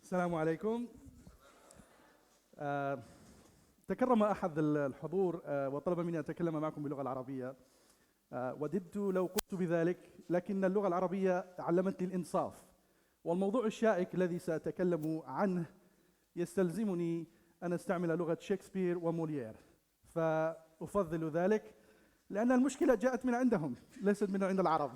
السلام عليكم. تكرم أحد الحضور وطلب مني أن أتكلم معكم باللغة العربية. وددت لو قمت بذلك، لكن اللغة العربية علمتني الإنصاف، والموضوع الشائك الذي سأتكلم عنه يستلزمني أن أستعمل لغة شكسبير وموليير، فأفضل ذلك لأن المشكلة جاءت من عندهم ليست من عند العرب.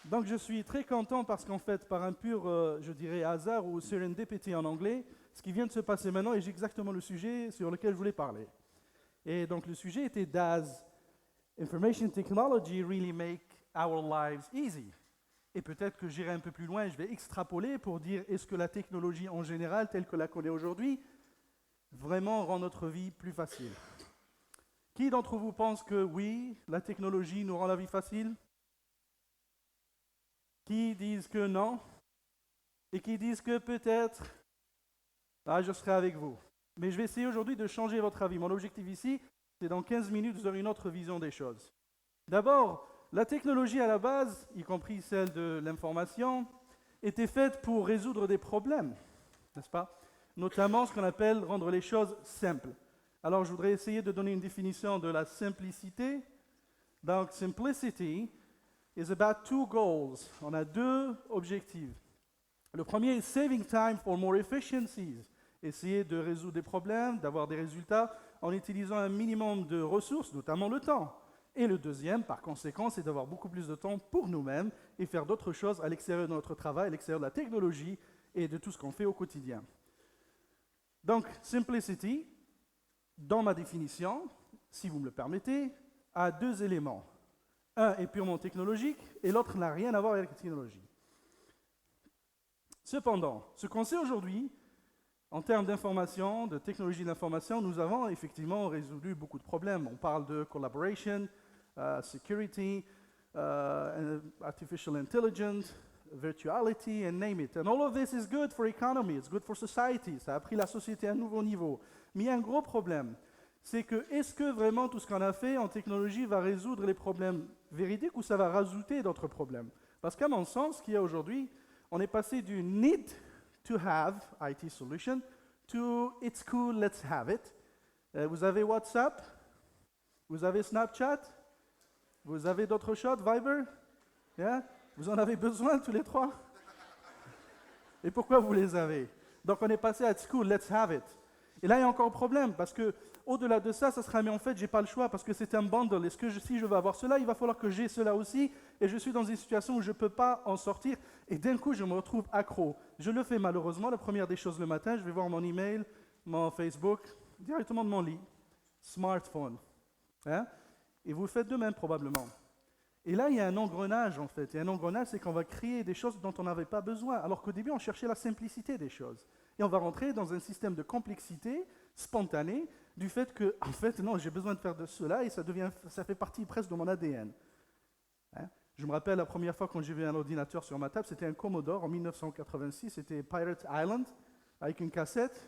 Donc je suis très content parce qu'en fait, par un pur, je dirais, hasard ou serendipity en anglais, ce qui vient de se passer maintenant est exactement le sujet sur lequel je voulais parler. Et donc le sujet était Does information technology really make our lives easy? Et peut-être que j'irai un peu plus loin et je vais extrapoler pour dire est-ce que la technologie en général, telle que la connaît aujourd'hui, vraiment rend notre vie plus facile? Qui d'entre vous pense que oui, la technologie nous rend la vie facile? Qui disent que non? Et qui disent que peut-être? Je serai avec vous. Mais je vais essayer aujourd'hui de changer votre avis. Mon objectif ici, c'est dans 15 minutes, vous aurez une autre vision des choses. D'abord, la technologie à la base, y compris celle de l'information, était faite pour résoudre des problèmes, n'est-ce pas? Notamment ce qu'on appelle rendre les choses simples. Alors je voudrais essayer de donner une définition de la simplicité. Donc, simplicity is about two goals. On a deux objectifs. Le premier est saving time for more efficiencies. Essayer de résoudre des problèmes, d'avoir des résultats en utilisant un minimum de ressources, notamment le temps. Et le deuxième, par conséquent, c'est d'avoir beaucoup plus de temps pour nous-mêmes et faire d'autres choses à l'extérieur de notre travail, à l'extérieur de la technologie et de tout ce qu'on fait au quotidien. Donc, simplicity, dans ma définition, si vous me le permettez, a deux éléments. Un est purement technologique et l'autre n'a rien à voir avec la technologie. Cependant, ce qu'on sait aujourd'hui, en termes d'information, de technologie d'information, nous avons effectivement résolu beaucoup de problèmes. On parle de collaboration, security, artificial intelligence, virtuality, and name it. And all of this is good for economy, it's good for society. Ça a pris la société à un nouveau niveau. Mais il y a un gros problème. C'est que, est-ce que vraiment tout ce qu'on a fait en technologie va résoudre les problèmes véridiques ou ça va rajouter d'autres problèmes? Parce qu'à mon sens, ce qu'il y a aujourd'hui, on est passé du need to have IT solution to it's cool, let's have it. Vous avez WhatsApp, vous avez Snapchat, vous avez d'autres choses, Viber, yeah? Vous en avez besoin tous les trois? Et pourquoi vous les avez? Donc on est passé à it's cool, let's have it. Et là, il y a encore un problème, parce que au-delà de ça, ça sera, mais en fait, je n'ai pas le choix, parce que c'est un bundle. Est-ce que si je veux avoir cela, il va falloir que j'ai cela aussi, et je suis dans une situation où je ne peux pas en sortir, et d'un coup, je me retrouve accro. Je le fais malheureusement, la première des choses le matin, je vais voir mon email, mon Facebook, directement de mon lit, smartphone. Hein? Et vous le faites de même, probablement. Et là, il y a un engrenage, en fait. Et un engrenage, c'est qu'on va créer des choses dont on n'avait pas besoin, alors qu'au début, on cherchait la simplicité des choses. Et on va rentrer dans un système de complexité spontanée du fait que, en fait, non, j'ai besoin de faire de cela et ça fait partie presque de mon ADN. Hein? Je me rappelle la première fois quand j'ai vu un ordinateur sur ma table, c'était un Commodore en 1986, c'était Pirate Island, avec une cassette.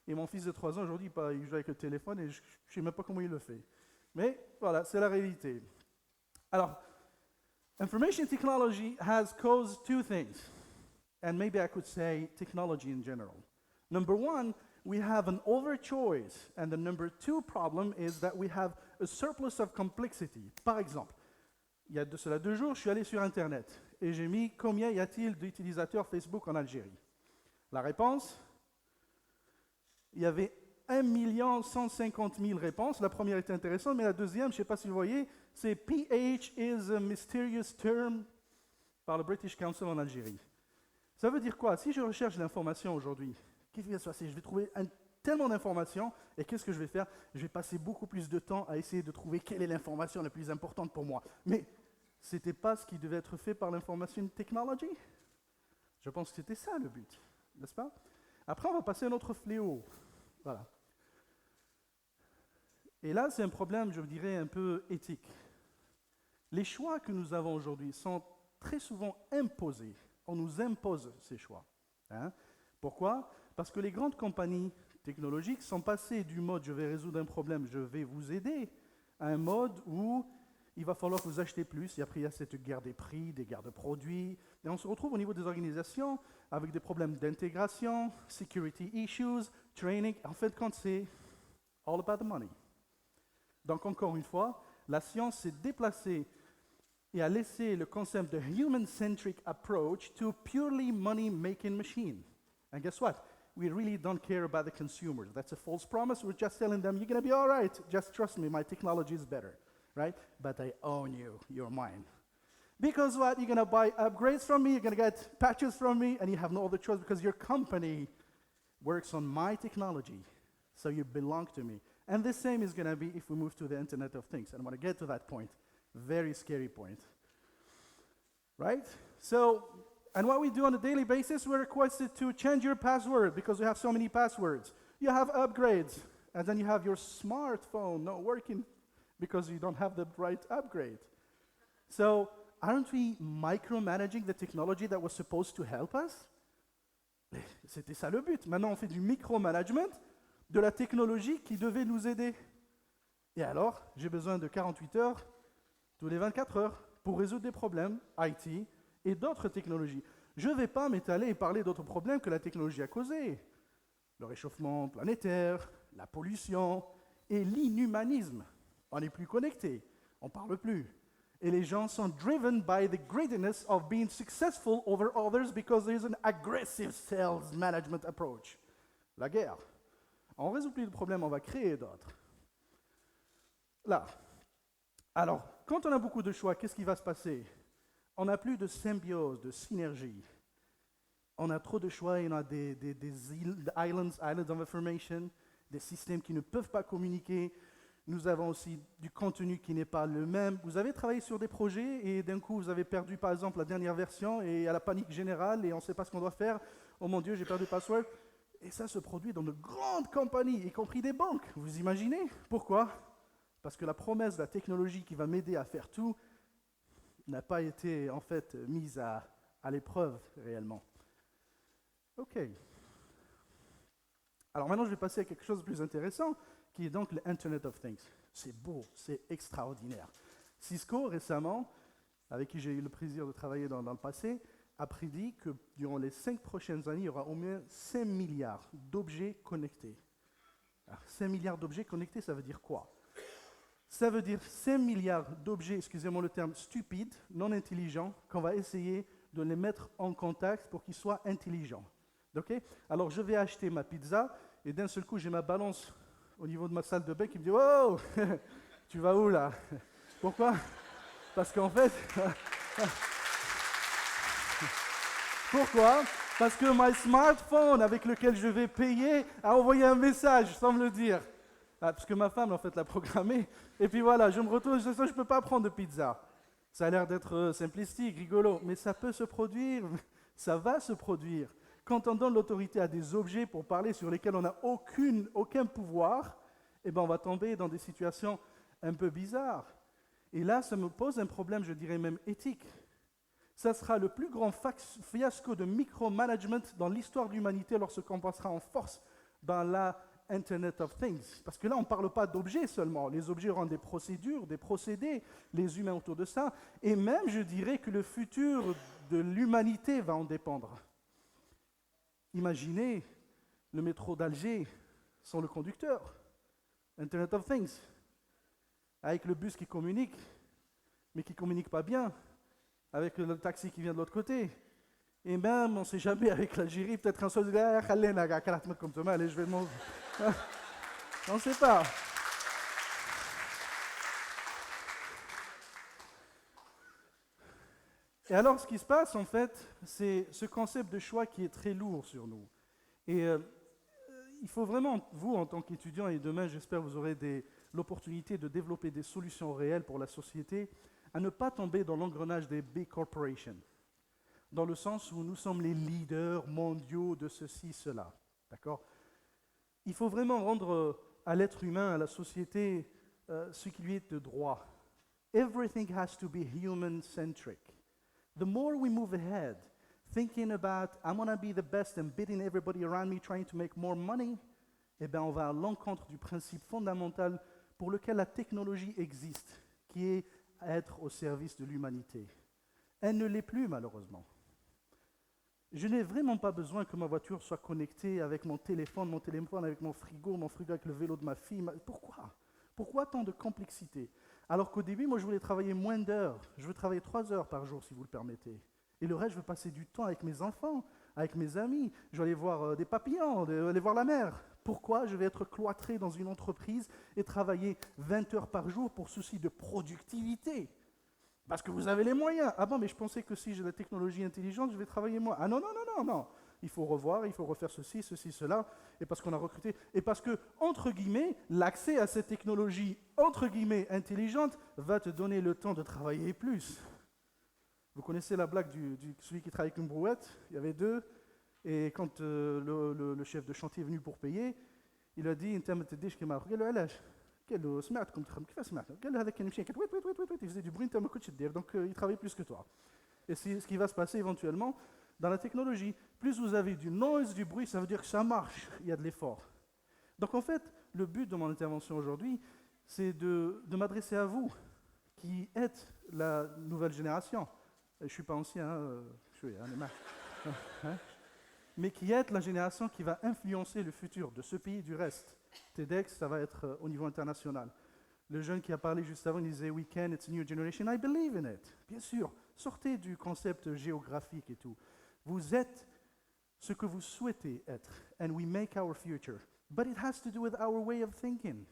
Et mon fils de 3 ans, aujourd'hui, il joue avec le téléphone et je ne sais même pas comment il le fait. Mais voilà, c'est la réalité. Alors, information technology has caused two things. And maybe I could say technology in general. Number one, we have an overchoice. And the number two problem is that we have a surplus of complexity. Par exemple, il y a de cela 2 jours, je suis allé sur Internet et j'ai mis combien y a-t-il d'utilisateurs Facebook en Algérie? La réponse, il y avait 1 150 000 réponses. La première était intéressante, mais la deuxième, je ne sais pas si vous voyez, c'est PH is a mysterious term par le British Council en Algérie. Ça veut dire quoi? Si je recherche l'information aujourd'hui, qu'est-ce qui va se passer? Je vais trouver tellement d'informations, et qu'est-ce que je vais faire? Je vais passer beaucoup plus de temps à essayer de trouver quelle est l'information la plus importante pour moi. Mais ce n'était pas ce qui devait être fait par l'information technology? Je pense que c'était ça le but, n'est-ce pas? Après, on va passer à un autre fléau. Voilà. Et là, c'est un problème, je dirais, un peu éthique. Les choix que nous avons aujourd'hui sont très souvent imposés. On nous impose ces choix. Hein? Pourquoi? Parce que les grandes compagnies technologiques sont passées du mode « je vais résoudre un problème, je vais vous aider » à un mode où il va falloir que vous achetez plus, et après il y a cette guerre des prix, des guerres de produits, et on se retrouve au niveau des organisations avec des problèmes d'intégration, security issues, training. En fait, quand c'est all about the money. Donc encore une fois, la science s'est déplacée et a laissé le concept de human-centric approach to purely money-making machine. And guess what? We really don't care about the consumers. That's a false promise. We're just telling them, you're going to be all right. Just trust me, my technology is better, right? But I own you. You're mine. Because what? You're going to buy upgrades from me, you're going to get patches from me, and you have no other choice because your company works on my technology. So you belong to me. And the same is going to be if we move to the Internet of Things. And I want to get to that point. Very scary point. Right? So, and what we do on a daily basis, we're requested to change your password because we have so many passwords. You have upgrades, and then you have your smartphone not working because you don't have the right upgrade. So, aren't we micromanaging the technology that was supposed to help us? C'était ça le but. Maintenant, on fait du micromanagement de la technologie qui devait nous aider. Et alors, j'ai besoin de 48 heures tous les 24 heures pour résoudre des problèmes IT et d'autres technologies. Je ne vais pas m'étaler et parler d'autres problèmes que la technologie a causés. Le réchauffement planétaire, la pollution et l'inhumanisme. On n'est plus connecté, on ne parle plus. Et les gens sont driven by the greediness of being successful over others because there is an aggressive sales management approach. La guerre. On ne résout plus le problème, on va créer d'autres. Là. Alors, quand on a beaucoup de choix, qu'est-ce qui va se passer? On n'a plus de symbiose, de synergie. On a trop de choix et on a des islands of information, des systèmes qui ne peuvent pas communiquer. Nous avons aussi du contenu qui n'est pas le même. Vous avez travaillé sur des projets et d'un coup, vous avez perdu, par exemple, la dernière version et il y a la panique générale et on ne sait pas ce qu'on doit faire. Oh mon Dieu, j'ai perdu le password. Et ça se produit dans de grandes compagnies, y compris des banques. Vous imaginez? Pourquoi? Parce que la promesse de la technologie qui va m'aider à faire tout n'a pas été en fait mise à l'épreuve réellement. OK. Alors maintenant, je vais passer à quelque chose de plus intéressant, qui est donc l'Internet of Things. C'est beau, c'est extraordinaire. Cisco, récemment, avec qui j'ai eu le plaisir de travailler dans le passé, a prédit que durant les 5 prochaines années, il y aura au moins 5 milliards d'objets connectés. Alors, 5 milliards d'objets connectés, ça veut dire quoi? Ça veut dire 5 milliards d'objets, excusez-moi le terme, stupides, non intelligents, qu'on va essayer de les mettre en contact pour qu'ils soient intelligents. Okay? Alors, je vais acheter ma pizza, et d'un seul coup, j'ai ma balance au niveau de ma salle de bain qui me dit « Oh, tu vas où là ?» Pourquoi? Parce qu'en fait... Pourquoi? Parce que mon smartphone avec lequel je vais payer a envoyé un message sans me le dire. Ah, parce que ma femme, en fait, l'a programmé. Et puis voilà, je me retrouve, je ne peux pas prendre de pizza. Ça a l'air d'être simplistique, rigolo, mais ça peut se produire, ça va se produire. Quand on donne l'autorité à des objets pour parler sur lesquels on n'a aucun pouvoir, eh ben on va tomber dans des situations un peu bizarres. Et là, ça me pose un problème, je dirais même éthique. Ça sera le plus grand fiasco de micromanagement dans l'histoire de l'humanité lorsqu'on passera en force dans la Internet of Things. Parce que là, on ne parle pas d'objets seulement. Les objets auront des procédures, des procédés, les humains autour de ça. Et même, je dirais que le futur de l'humanité va en dépendre. Imaginez le métro d'Alger sans le conducteur. Internet of Things. Avec le bus qui communique, mais qui ne communique pas bien. Avec le taxi qui vient de l'autre côté. Et même, on ne sait jamais, avec l'Algérie, peut-être un seul gars, allez, je vais le manger. On ne sait pas. Et alors, ce qui se passe, en fait, c'est ce concept de choix qui est très lourd sur nous. Et il faut vraiment, vous, en tant qu'étudiants, et demain, j'espère que vous aurez l'opportunité de développer des solutions réelles pour la société, à ne pas tomber dans l'engrenage des big corporations, dans le sens où nous sommes les leaders mondiaux de ceci, cela. D'accord? Il faut vraiment rendre à l'être humain, à la société, ce qui lui est de droit. Everything has to be human-centric. The more we move ahead, thinking about, I'm going to be the best and beating everybody around me, trying to make more money, eh bien, on va à l'encontre du principe fondamental pour lequel la technologie existe, qui est être au service de l'humanité. Elle ne l'est plus, malheureusement. Je n'ai vraiment pas besoin que ma voiture soit connectée avec mon téléphone avec mon frigo avec le vélo de ma fille. Pourquoi? Pourquoi tant de complexité? Alors qu'au début, moi, je voulais travailler moins d'heures. Je veux travailler 3 heures par jour, si vous le permettez. Et le reste, je veux passer du temps avec mes enfants, avec mes amis. Je vais aller voir des papillons, aller voir la mer. Pourquoi je vais être cloîtré dans une entreprise et travailler 20 heures par jour pour souci de productivité? Parce que vous avez les moyens. Ah bon, mais je pensais que si j'ai la technologie intelligente, je vais travailler moins. Ah non, non, non, non, non. Il faut revoir, il faut refaire ceci, cela. Et parce qu'on a recruté. Et parce que, entre guillemets, l'accès à cette technologie, entre guillemets, intelligente, va te donner le temps de travailler plus. Vous connaissez la blague celui qui travaille avec une brouette? Il y avait 2. Et quand le chef de chantier est venu pour payer, il a dit, سمعتكم كيف سمعت؟ قال له هذا كان يمشي il faisait du bruit انت ما كنتش تدير donc il travaille plus que toi. Et c'est ce qui va se passer éventuellement dans la technologie. Plus vous avez du noise, du bruit, ça veut dire que ça marche, il y a de l'effort. Donc en fait, le but de mon intervention aujourd'hui, c'est de m'adresser à vous qui êtes la nouvelle génération. Je ne suis pas ancien, mais qui êtes la génération qui va influencer le futur de ce pays et du reste. TEDx, ça va être au niveau international. Le jeune qui a parlé juste avant, il disait « We can, it's a new generation, I believe in it ». Bien sûr, sortez du concept géographique et tout. Vous êtes ce que vous souhaitez être, and we make our future. But it has to do with our way of thinking.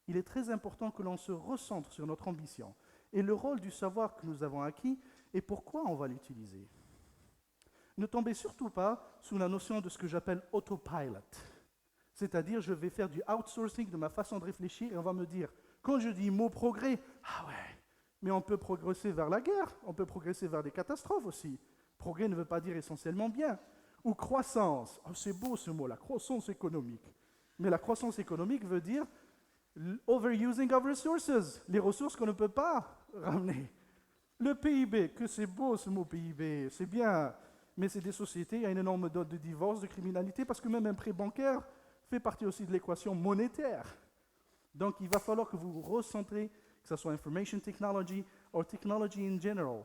Il est très important que l'on se recentre sur notre ambition et le rôle du savoir que nous avons acquis et pourquoi on va l'utiliser. Ne tombez surtout pas sous la notion de ce que j'appelle autopilot. C'est-à-dire, je vais faire du outsourcing de ma façon de réfléchir et on va me dire, quand je dis mot progrès, ah ouais, mais on peut progresser vers la guerre, on peut progresser vers des catastrophes aussi. Progrès ne veut pas dire essentiellement bien. Ou croissance, oh, c'est beau ce mot, la croissance économique. Mais la croissance économique veut dire overusing of resources, les ressources qu'on ne peut pas ramener. Le PIB, que c'est beau ce mot PIB, c'est bien, mais c'est des sociétés, il y a une énorme dose de divorce, de criminalité, parce que même un prêt bancaire fait partie aussi de l'équation monétaire. Donc, il va falloir que vous vous recentrez, que ce soit information technology or technology in general.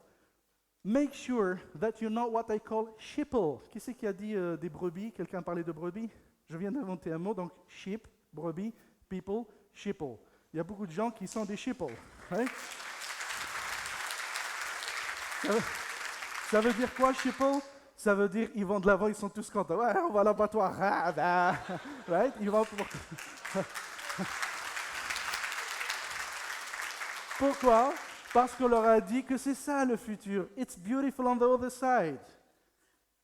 Make sure that you're not what I call sheeple. Qui c'est qui a dit des brebis? Quelqu'un a parlé de brebis? Je viens d'inventer un mot, donc sheep, brebis, people, sheeple. Il y a beaucoup de gens qui sont des sheeple. Right? Ça veut dire quoi, sheeple? Ça veut dire ils vont de l'avant, ils sont tous contents. Ouais, on va à l'abattoir. Right? Ils vont pour... Pourquoi? Parce qu'on leur a dit que c'est ça le futur. It's beautiful on the other side.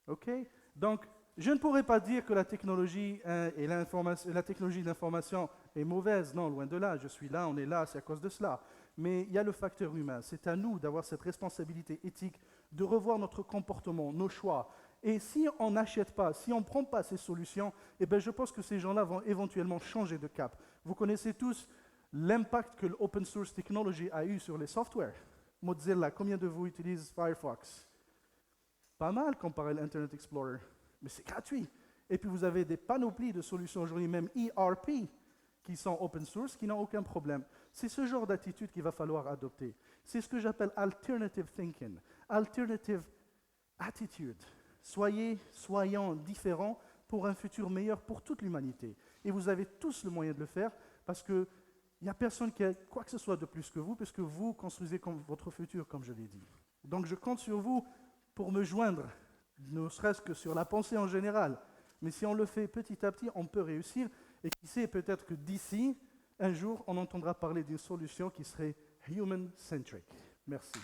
OK? Donc, je ne pourrais pas dire que la technologie et la technologie de l'information est mauvaise. Non, loin de là. Je suis là, on est là, c'est à cause de cela. Mais il y a le facteur humain. C'est à nous d'avoir cette responsabilité éthique, de revoir notre comportement, nos choix. Et si on n'achète pas, si on ne prend pas ces solutions, eh bien, je pense que ces gens-là vont éventuellement changer de cap. Vous connaissez tous l'impact que l'open source technology a eu sur les softwares. Mozilla, combien de vous utilisent Firefox? Pas mal comparé à l'Internet Explorer, mais c'est gratuit. Et puis vous avez des panoplies de solutions aujourd'hui, même ERP, qui sont open source, qui n'ont aucun problème. C'est ce genre d'attitude qu'il va falloir adopter. C'est ce que j'appelle alternative thinking, alternative attitude. Soyons différents pour un futur meilleur pour toute l'humanité. Et vous avez tous le moyen de le faire parce que il n'y a personne qui a quoi que ce soit de plus que vous, puisque vous construisez votre futur, comme je l'ai dit. Donc je compte sur vous pour me joindre, ne serait-ce que sur la pensée en général. Mais si on le fait petit à petit, on peut réussir. Et qui sait, peut-être que d'ici, un jour, on entendra parler d'une solution qui serait human-centric. Merci.